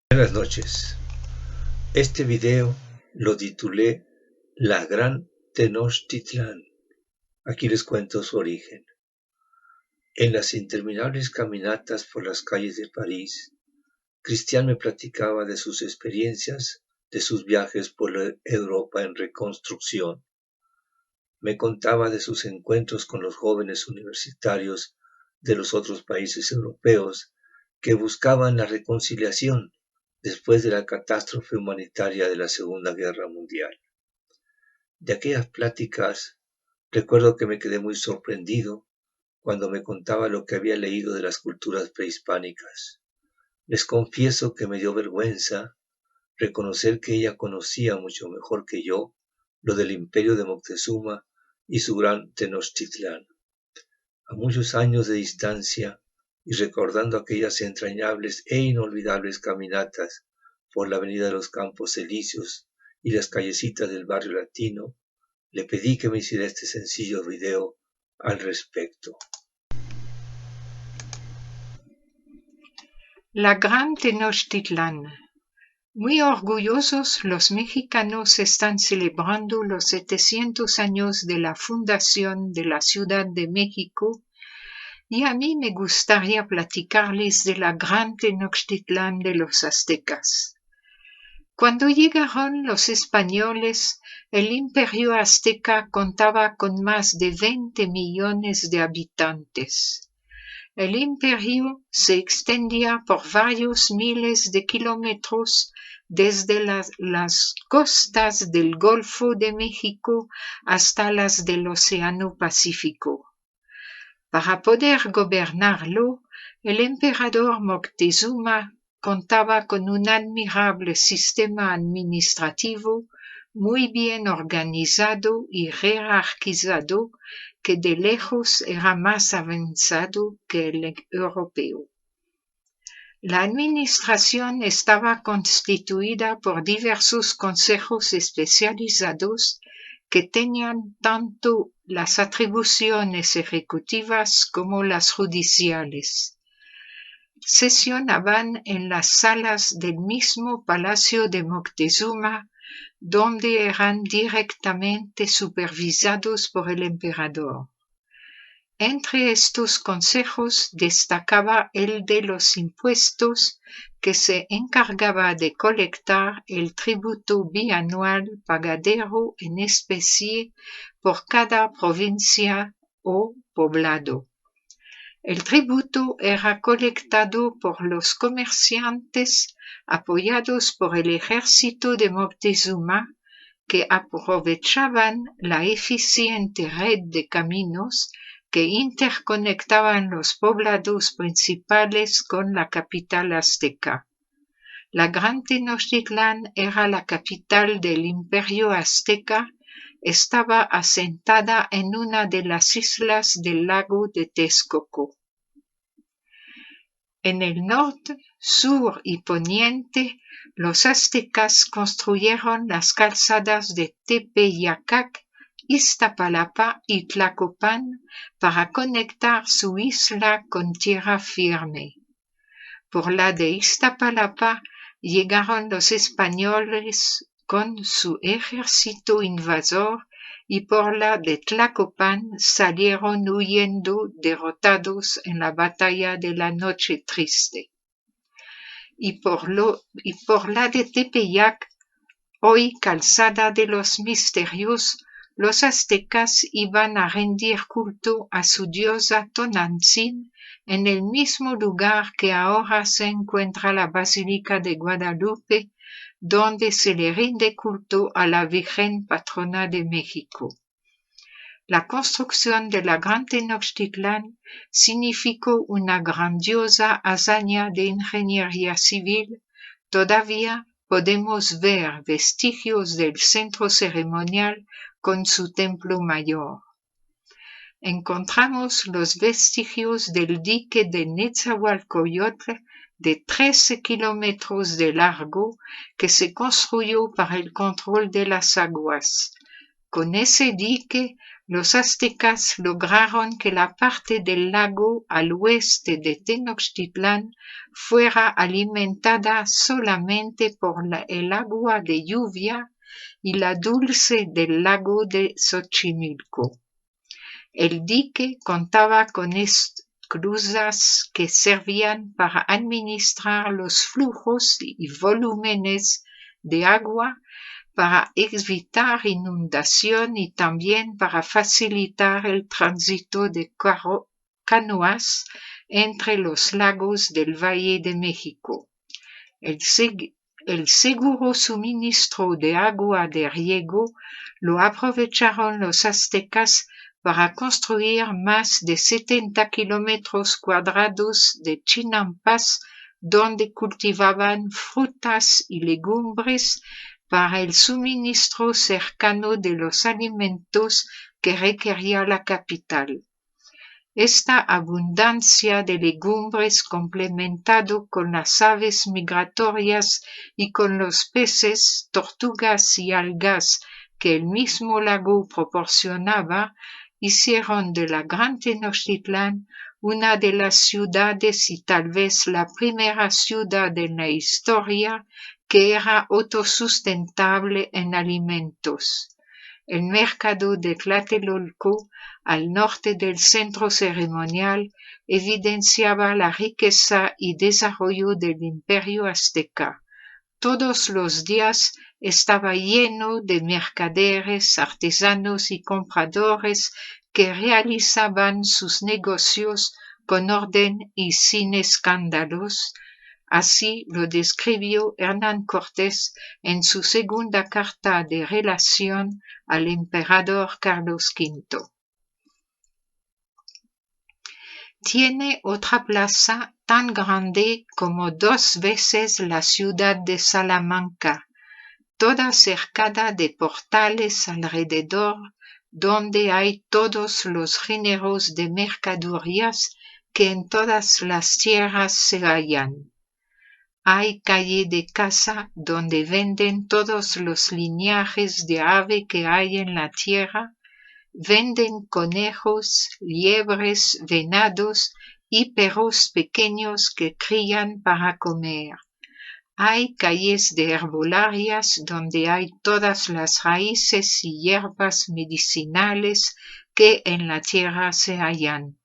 Buenas noches. Este video lo titulé La Gran Tenochtitlán. Aquí les cuento su origen. En las interminables caminatas por las calles de París, Cristian me platicaba de sus experiencias, de sus viajes por la Europa en reconstrucción. Me contaba de sus encuentros con los jóvenes universitarios de los otros países europeos que buscaban la reconciliación después de la catástrofe humanitaria de la Segunda Guerra Mundial. De aquellas pláticas, recuerdo que me quedé muy sorprendido cuando me contaba lo que había leído de las culturas prehispánicas. Les confieso que me dio vergüenza reconocer que ella conocía mucho mejor que yo lo del imperio de Moctezuma y su gran Tenochtitlán. A muchos años de distancia y recordando aquellas entrañables e inolvidables caminatas por la avenida de los Campos Elíseos y las callecitas del barrio latino, le pedí que me hiciera este sencillo video al respecto. La Gran Tenochtitlán. Muy orgullosos, los mexicanos están celebrando los 700 años de la fundación de la Ciudad de México y a mí me gustaría platicarles de la Gran Tenochtitlán de los aztecas. Cuando llegaron los españoles, el imperio azteca contaba con más de 20 millones de habitantes. El imperio se extendía por varios miles de kilómetros desde las costas del Golfo de México hasta las del Océano Pacífico. Para poder gobernarlo, el emperador Moctezuma contaba con un admirable sistema administrativo muy bien organizado y jerarquizado que de lejos era más avanzado que el europeo. La administración estaba constituida por diversos consejos especializados que tenían tanto las atribuciones ejecutivas como las judiciales. Sesionaban en las salas del mismo palacio de Moctezuma, donde eran directamente supervisados por el emperador. Entre estos consejos destacaba el de los impuestos, que se encargaba de colectar el tributo bianual pagadero en especie por cada provincia o poblado. El tributo era colectado por los comerciantes apoyados por el ejército de Moctezuma, que aprovechaban la eficiente red de caminos que interconectaban los poblados principales con la capital azteca. La Gran Tenochtitlán era la capital del imperio azteca, estaba asentada en una de las islas del lago de Texcoco. En el norte, sur y poniente, los aztecas construyeron las calzadas de Tepeyacac, Iztapalapa y Tlacopan para conectar su isla con tierra firme. Por la de Iztapalapa llegaron los españoles con su ejército invasor y por la de Tlacopan salieron huyendo derrotados en la batalla de la Noche Triste. Y por la de Tepeyac, hoy calzada de los misterios, los aztecas iban a rendir culto a su diosa Tonantzin en el mismo lugar que ahora se encuentra la Basílica de Guadalupe, donde se le rinde culto a la Virgen Patrona de México. La construcción de la Gran Tenochtitlán significó una grandiosa hazaña de ingeniería civil. Todavía podemos ver vestigios del centro ceremonial con su templo mayor. Encontramos los vestigios del dique de Netzahualcoyotl de 13 kilómetros de largo que se construyó para el control de las aguas. Con ese dique, los aztecas lograron que la parte del lago al oeste de Tenochtitlán fuera alimentada solamente por el agua de lluvia y la dulce del lago de Xochimilco. El dique contaba con esclusas que servían para administrar los flujos y volúmenes de agua, para evitar inundación y también para facilitar el tránsito de canoas entre los lagos del Valle de México. El seguro suministro de agua de riego lo aprovecharon los aztecas para construir más de 70 kilómetros cuadrados de chinampas donde cultivaban frutas y legumbres para el suministro cercano de los alimentos que requería la capital. Esta abundancia de legumbres, complementado con las aves migratorias y con los peces, tortugas y algas que el mismo lago proporcionaba, hicieron de la Gran Tenochtitlán una de las ciudades y tal vez la primera ciudad en la historia que era autosustentable en alimentos. El mercado de Tlatelolco, al norte del centro ceremonial, evidenciaba la riqueza y desarrollo del imperio azteca. Todos los días estaba lleno de mercaderes, artesanos y compradores que realizaban sus negocios con orden y sin escándalos. Así lo describió Hernán Cortés en su segunda carta de relación al emperador Carlos V. Tiene otra plaza tan grande como 2 veces la ciudad de Salamanca, toda cercada de portales alrededor, donde hay todos los géneros de mercaderías que en todas las tierras se hallan. Hay calle de caza donde venden todos los linajes de ave que hay en la tierra, venden conejos, liebres, venados y perros pequeños que crían para comer. Hay calles de herbolarias donde hay todas las raíces y hierbas medicinales que en la tierra se hallan.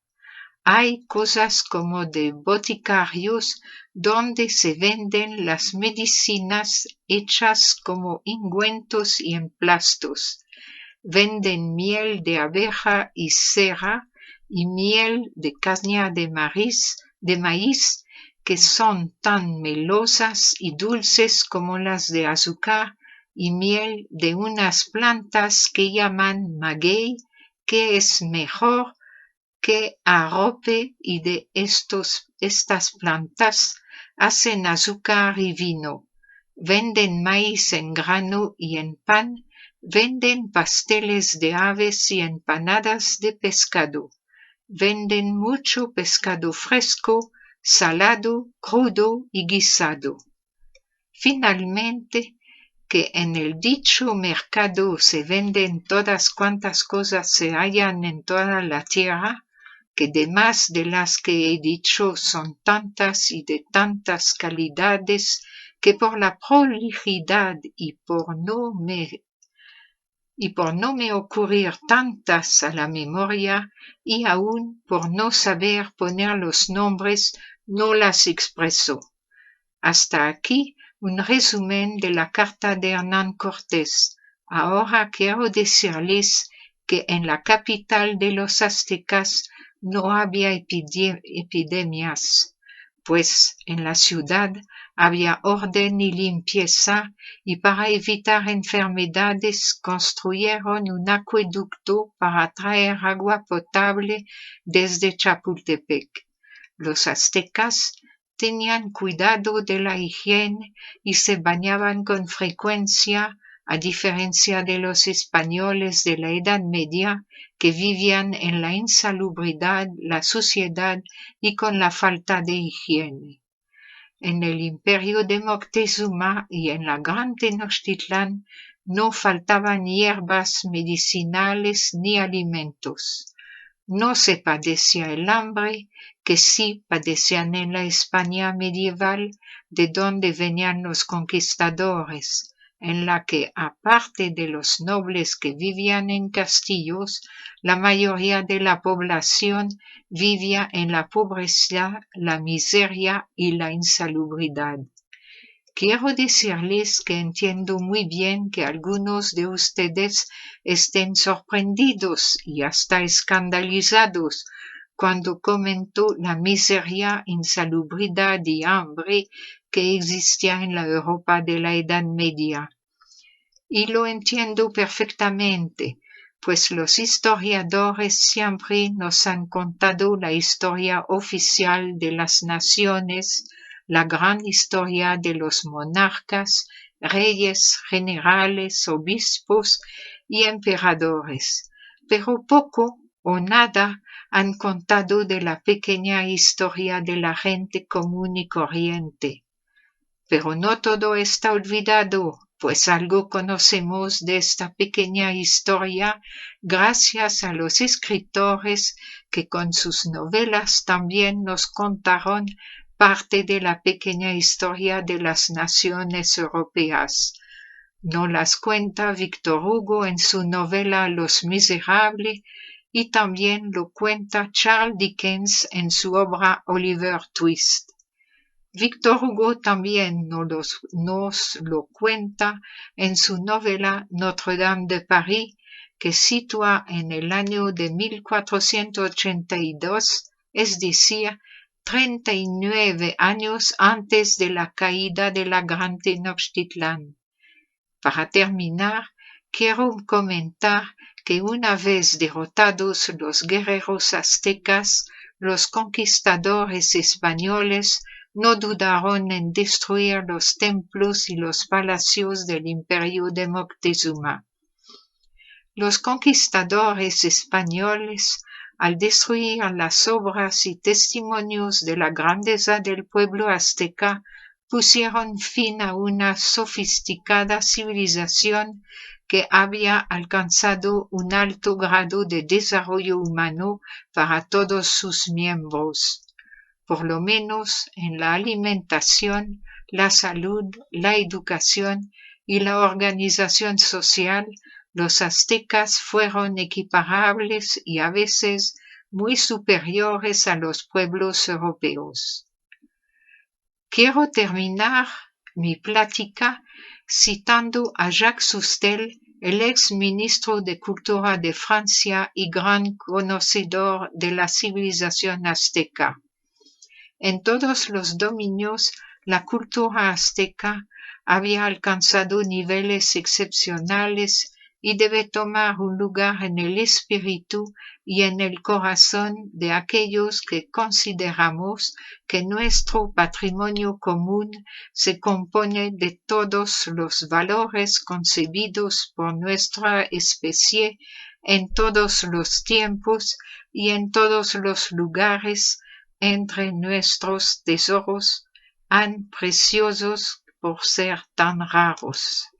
Hay cosas como de boticarios donde se venden las medicinas hechas como ungüentos y emplastos. Venden miel de abeja y cera y miel de caña de maíz que son tan melosas y dulces como las de azúcar, y miel de unas plantas que llaman maguey, que es mejor que arrope, y de estas plantas hacen azúcar y vino. Venden maíz en grano y en pan, venden pasteles de aves y empanadas de pescado. Venden mucho pescado fresco, salado, crudo y guisado. Finalmente, que en el dicho mercado se venden todas cuantas cosas se hallan en toda la tierra, que demás de las que he dicho son tantas y de tantas calidades que por la prolijidad y por no me ocurrir tantas a la memoria y aún por no saber poner los nombres, no las expreso. Hasta aquí un resumen de la carta de Hernán Cortés. Ahora quiero decirles que en la capital de los aztecas no había epidemias, pues en la ciudad había orden y limpieza, y para evitar enfermedades construyeron un acueducto para traer agua potable desde Chapultepec. Los aztecas tenían cuidado de la higiene y se bañaban con frecuencia, a diferencia de los españoles de la Edad Media, que vivían en la insalubridad, la suciedad y con la falta de higiene. En el imperio de Moctezuma y en la Gran Tenochtitlán no faltaban hierbas medicinales ni alimentos. No se padecía el hambre, que sí padecían en la España medieval, de donde venían los conquistadores, en la que, aparte de los nobles que vivían en castillos, la mayoría de la población vivía en la pobreza, la miseria y la insalubridad. Quiero decirles que entiendo muy bien que algunos de ustedes estén sorprendidos y hasta escandalizados cuando comento la miseria, insalubridad y hambre que existía en la Europa de la Edad Media. Y lo entiendo perfectamente, pues los historiadores siempre nos han contado la historia oficial de las naciones, la gran historia de los monarcas, reyes, generales, obispos y emperadores, pero poco o nada han contado de la pequeña historia de la gente común y corriente. Pero no todo está olvidado, pues algo conocemos de esta pequeña historia gracias a los escritores que con sus novelas también nos contaron parte de la pequeña historia de las naciones europeas. Nos las cuenta Victor Hugo en su novela Los Miserables y también lo cuenta Charles Dickens en su obra Oliver Twist. Victor Hugo también nos lo cuenta en su novela Notre-Dame de París, que sitúa en el año de 1482, es decir, 39 años antes de la caída de la Gran Tenochtitlán. Para terminar, quiero comentar que una vez derrotados los guerreros aztecas, los conquistadores españoles no dudaron en destruir los templos y los palacios del imperio de Moctezuma. Los conquistadores españoles, al destruir las obras y testimonios de la grandeza del pueblo azteca, pusieron fin a una sofisticada civilización que había alcanzado un alto grado de desarrollo humano para todos sus miembros. Por lo menos en la alimentación, la salud, la educación y la organización social, los aztecas fueron equiparables y a veces muy superiores a los pueblos europeos. Quiero terminar mi plática citando a Jacques Soustelle, el ex ministro de Cultura de Francia y gran conocedor de la civilización azteca. En todos los dominios, la cultura azteca había alcanzado niveles excepcionales y debe tomar un lugar en el espíritu y en el corazón de aquellos que consideramos que nuestro patrimonio común se compone de todos los valores concebidos por nuestra especie en todos los tiempos y en todos los lugares, entre nuestros tesoros, tan preciosos por ser tan raros.